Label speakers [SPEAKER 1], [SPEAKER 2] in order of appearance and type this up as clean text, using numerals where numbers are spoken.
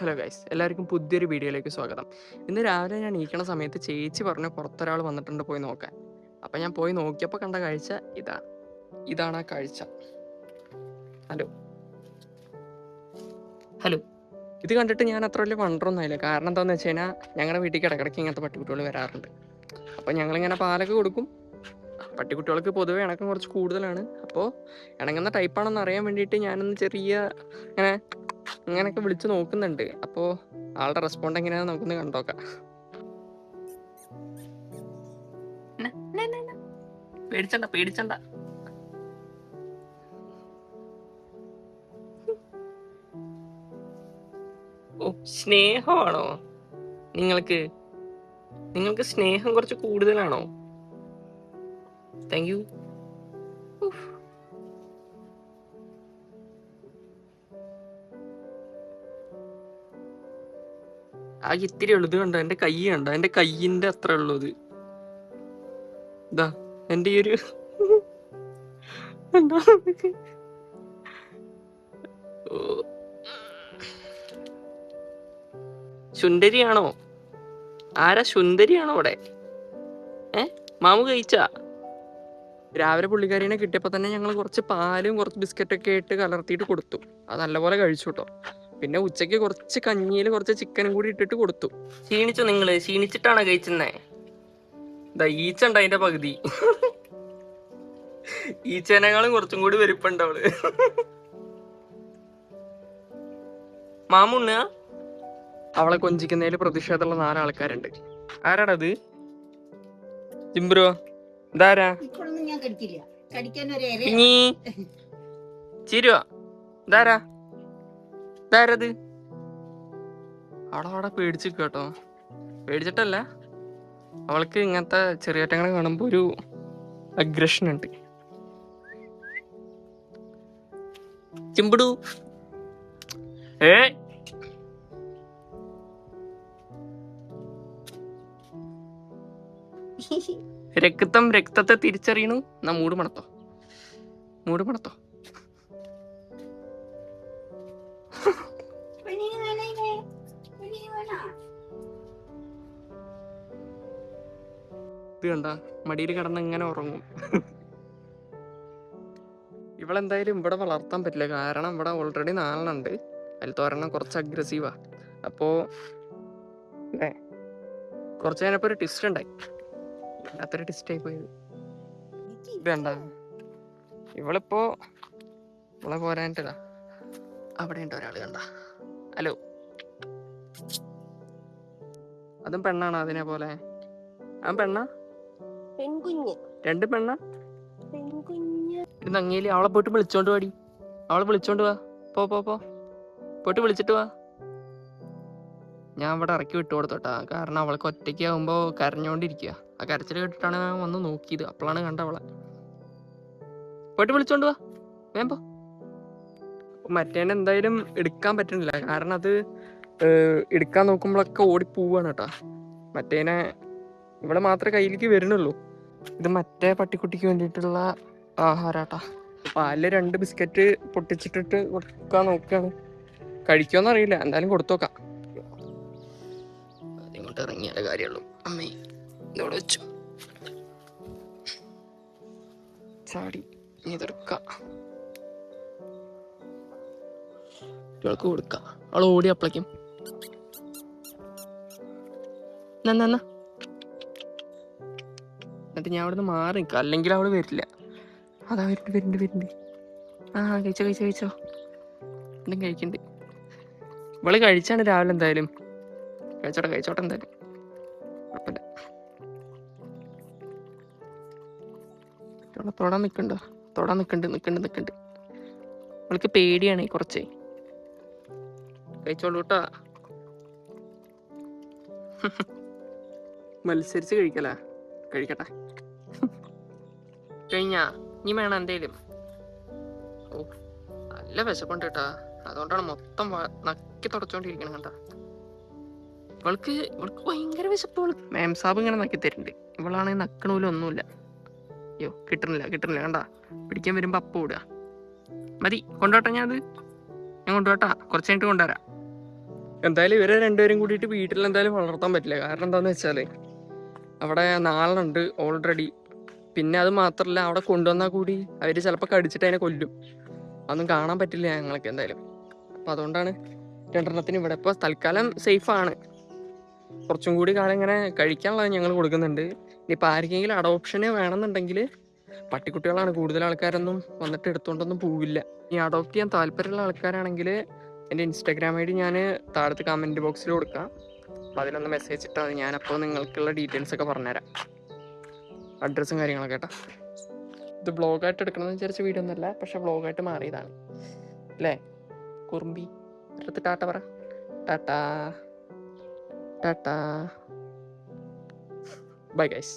[SPEAKER 1] Hello guys, എല്ലാവർക്കും പുതിയൊരു വീഡിയോയിലേക്ക് സ്വാഗതം. ഇന്ന് രാവിലെ ഞാൻ എണീക്കണ സമയത്ത് ചേച്ചി പറഞ്ഞു പുറത്തൊരാൾ വന്നിട്ടുണ്ട്, പോയി നോക്കാൻ. അപ്പം ഞാൻ പോയി നോക്കിയപ്പോൾ കണ്ട കാഴ്ച ഇതാണ് ആ കാഴ്ച. ഹലോ ഹലോ ഇത് കണ്ടിട്ട് ഞാൻ അത്ര വലിയ വണ്ടറൊന്നുമായില്ല. കാരണം എന്താണെന്ന് വെച്ച് കഴിഞ്ഞാൽ ഞങ്ങളുടെ വീട്ടിലേക്ക് ഇടയ്ക്കിടയ്ക്ക് ഇങ്ങനത്തെ പട്ടിക്കുട്ടികൾ വരാറുണ്ട്. അപ്പം ഞങ്ങളിങ്ങനെ പാലൊക്കെ കൊടുക്കും. പട്ടിക്കുട്ടികൾക്ക് പൊതുവെ ഇണക്കം കുറച്ച് കൂടുതലാണ്. അപ്പോൾ ഇണങ്ങുന്ന ടൈപ്പാണെന്ന് അറിയാൻ വേണ്ടിയിട്ട് ഞാനൊന്ന് ചെറിയ ഇങ്ങനെയൊക്കെ വിളിച്ച് നോക്കുന്നുണ്ട്. അപ്പോൾ ആളുടെ റെസ്പോണ്ട് എങ്ങനെയാണെന്ന് നമുക്കൊന്ന് കണ്ടോക്കാം. പേടിച്ചണ്ട. ഓ, സ്നേഹമാണോ നിങ്ങൾക്ക് സ്നേഹം കുറച്ച് കൂടുതലാണോ? Thank you. ആ ഇത്തിരി ഉള്ളത് കണ്ടോ? എൻ്റെ കൈ കണ്ടോ? എൻ്റെ കയ്യിൻ്റെ അത്ര ഉള്ളത് ഇതാ. എൻ്റെ ഈ ഒരു സുന്ദരിയാണോ? ആരാ സുന്ദരിയാണോ അവിടെ? മാമു കഴിച്ചാ? രാവിലെ പുള്ളിക്കാരിനെ കിട്ടിയപ്പോൾ തന്നെ ഞങ്ങൾ കുറച്ച് പാലും കുറച്ച് ബിസ്ക്കറ്റൊക്കെ ആയിട്ട് കലർത്തിയിട്ട് കൊടുത്തു. അത് നല്ലപോലെ കഴിച്ചു കേട്ടോ. പിന്നെ ഉച്ചയ്ക്ക് കുറച്ച് കഞ്ഞിയിൽ കുറച്ച് ചിക്കനും കൂടി ഇട്ടിട്ട് കൊടുത്തു. ക്ഷീണിച്ചു നിങ്ങള്? ക്ഷീണിച്ചിട്ടാണോ കഴിച്ചെന്നേ? ഇതാ ഈച്ചണ്ട അതിന്റെ പകുതി. ഈച്ചേനേക്കാളും കുറച്ചും കൂടി വലുപ്പുണ്ട് അവള്. മാമുണ്ണ അവളെ കൊഞ്ചിക്കുന്നതിൽ പ്രതിഷേധമുള്ള 4 ആൾക്കാരുണ്ട്. ആരാടത്? ചിമ്പ്രോ ഇതാരാ? ചിരുവാ ഇതാരാ? ഇതാരത്? അവിടെ പേടിച്ചു കേട്ടോ. പേടിച്ചിട്ടല്ല, അവൾക്ക് ഇങ്ങനത്തെ ചെറിയേറ്റങ്ങളെ കാണുമ്പോ ഒരു അഗ്രഷൻ ഉണ്ട്. ചിമ്പിടു രക്തത്തെ തിരിച്ചറിയണു. എന്നാ മൂട് മണത്തോ. ഇത് കണ്ട മടിയിൽ കിടന്ന് ഇങ്ങനെ ഉറങ്ങും. ഇവളെന്തായാലും ഇവിടെ വളർത്താൻ പറ്റില്ല. കാരണം ഇവിടെ ഓൾറെഡി 4 ഉണ്ട്. അതിൽ ഒരെണ്ണം കുറച്ച് അഗ്രസീവാ. അപ്പോ കുറച്ച് കഴിഞ്ഞപ്പോ ഒരു ട്വിസ്റ്റ് ഉണ്ടായി. അത്ര ട്വിസ്റ്റ് ആയി പോയത്. ഇത് കണ്ട ഇവളെ പോരാനിട്ടതാ. അവിടെ ഉണ്ട് ഒരാള് കണ്ട. ഹലോ, അതും പെണ്ണാണ് അതിനെ പോലെ? ആ പെണ്ണാ? 2 പെണ്ണാ? നങ്ങിയില് അവളെ പോയിട്ട് വിളിച്ചോണ്ട് വാടി. അവളെ വിളിച്ചോണ്ട് വാ. പോയിട്ട് വിളിച്ചിട്ട് വാ. ഞാൻ ഇവിടെ ഇറക്കി വിട്ടു കൊടുത്തോട്ടാ. കാരണം അവൾക്ക് ഒറ്റയ്ക്ക് ആകുമ്പോ കരഞ്ഞോണ്ടിരിക്കുക. ആ കരച്ചിൽ കേട്ടിട്ടാണ് ഞാൻ വന്ന് നോക്കിയത്. അപ്പോഴാണ് കണ്ട അവളെ. പോയിട്ട് വിളിച്ചോണ്ട് വാ, വേമ്പോ. മറ്റേനെ എന്തായാലും എടുക്കാൻ പറ്റണില്ല. കാരണം അത് എടുക്കാൻ നോക്കുമ്പോഴൊക്കെ ഓടിപ്പോവാണ് കേട്ടാ. മറ്റേനെ ഇവിടെ മാത്രമേ കയ്യിലേക്ക് വരുന്നുള്ളൂ. ഇത് മറ്റേ പട്ടിക്കുട്ടിക്ക് വേണ്ടിയിട്ടുള്ള ആഹാരാട്ടാ. പാലില് 2 ബിസ്ക്കറ്റ് പൊട്ടിച്ചിട്ടിട്ട് കൊടുക്കാൻ നോക്കുകയാണ്. കഴിക്കുമെന്ന് അറിയില്ല, എന്തായാലും കൊടുത്തു നോക്കാം. അതിങ്ങോട്ട് ഇറങ്ങിയാലേ കാര്യമുള്ളൂ. അമ്മേ ഇതോടെ വെച്ചു ചാടി. ഇനി ഇതെടുക്കാം, കുട്ടികൾക്ക് കൊടുക്കാം. അവൾ ഓടി അപ്പളേക്കും. എന്നിട്ട് ഞാൻ അവിടെ നിന്ന് മാറി നിൽക്കാം, അല്ലെങ്കിൽ അവള് വരില്ല. അതാ വരുന്നുണ്ട്. ആ കഴിച്ചോ. എന്തും കഴിക്കണ്ട്. ഇവള് കഴിച്ചാണ് രാവിലെ. എന്തായാലും കഴിച്ചോട്ടെ എന്തായാലും കുഴപ്പമില്ല. തൊടാൻ നിക്കണ്ട്. അവൾക്ക് പേടിയാണ് കുറച്ച്. കഴിച്ചോളൂ കേട്ടാ. മത്സരിച്ച് കഴിക്കട്ടെ. കഴിഞ്ഞാ ഇനി വേണം എന്തേലും? ഓ, നല്ല വിശപ്പുണ്ട് കേട്ടാ. അതുകൊണ്ടാണ് മൊത്തം നക്കി തുടച്ചോണ്ടിരിക്കണം കണ്ട. ഇവൾക്ക് ഭയങ്കര വിശപ്പ്. മാം സാബ് ഇങ്ങനെ നക്കി തരുന്നുണ്ട്. ഇവളാണെങ്കിൽ നക്കണൂല ഒന്നുമില്ല. അയ്യോ, കിട്ടണില്ല കണ്ട. പിടിക്കാൻ വരുമ്പോ അപ്പം ഓടുക. മതി, കൊണ്ടുപോട്ടെ. ഞാൻ കൊണ്ടുപോട്ടാ. കുറച്ച് കഴിഞ്ഞിട്ട് കൊണ്ടുവരാം. എന്തായാലും ഇവരെ രണ്ടുപേരും കൂടിയിട്ട് വീട്ടിൽ എന്തായാലും വളർത്താൻ പറ്റില്ല. കാരണം എന്താണെന്ന് വെച്ചാൽ അവിടെ നാളുണ്ട് ഓൾറെഡി. പിന്നെ അത് മാത്രമല്ല, അവിടെ കൊണ്ടുവന്നാൽ കൂടി അവർ ചിലപ്പോൾ കടിച്ചിട്ട് അതിനെ കൊല്ലും. അതൊന്നും കാണാൻ പറ്റില്ല ഞങ്ങൾക്ക് എന്തായാലും. അപ്പം അതുകൊണ്ടാണ് രണ്ടെണ്ണത്തിന് ഇവിടെ ഇപ്പോൾ തൽക്കാലം സേഫാണ്. കുറച്ചും കൂടി കാലം ഇങ്ങനെ കഴിക്കാനുള്ളത് ഞങ്ങൾ കൊടുക്കുന്നുണ്ട്. ഇനിയിപ്പോൾ ആർക്കെങ്കിലും അഡോപ്ഷന് വേണമെന്നുണ്ടെങ്കിൽ, പട്ടിക്കുട്ടികളാണ്, കൂടുതൽ ആൾക്കാരൊന്നും വന്നിട്ട് എടുത്തുകൊണ്ടൊന്നും പോവില്ല. ഈ അഡോപ്റ്റ് ചെയ്യാൻ താല്പര്യമുള്ള ആൾക്കാരാണെങ്കിൽ എൻ്റെ ഇൻസ്റ്റാഗ്രാം ഐ ഡി ഞാൻ താഴത്ത് കമൻറ്റ് ബോക്സിൽ കൊടുക്കാം. അപ്പോൾ അതിലൊന്ന് മെസ്സേജ് ഇട്ടാൽ മതി. ഞാനപ്പോൾ നിങ്ങൾക്കുള്ള ഡീറ്റെയിൽസൊക്കെ പറഞ്ഞുതരാം, അഡ്രസ്സും കാര്യങ്ങളൊക്കെ കേട്ടോ. ഇത് ബ്ലോഗായിട്ട് എടുക്കണമെന്ന് വിചാരിച്ച വീഡിയോ ഒന്നുമല്ല, പക്ഷെ ബ്ലോഗായിട്ട് മാറിയതാണ് അല്ലേ കുറുമ്പി? അടുത്ത് ടാറ്റ പറ. Tata tata. Bye guys.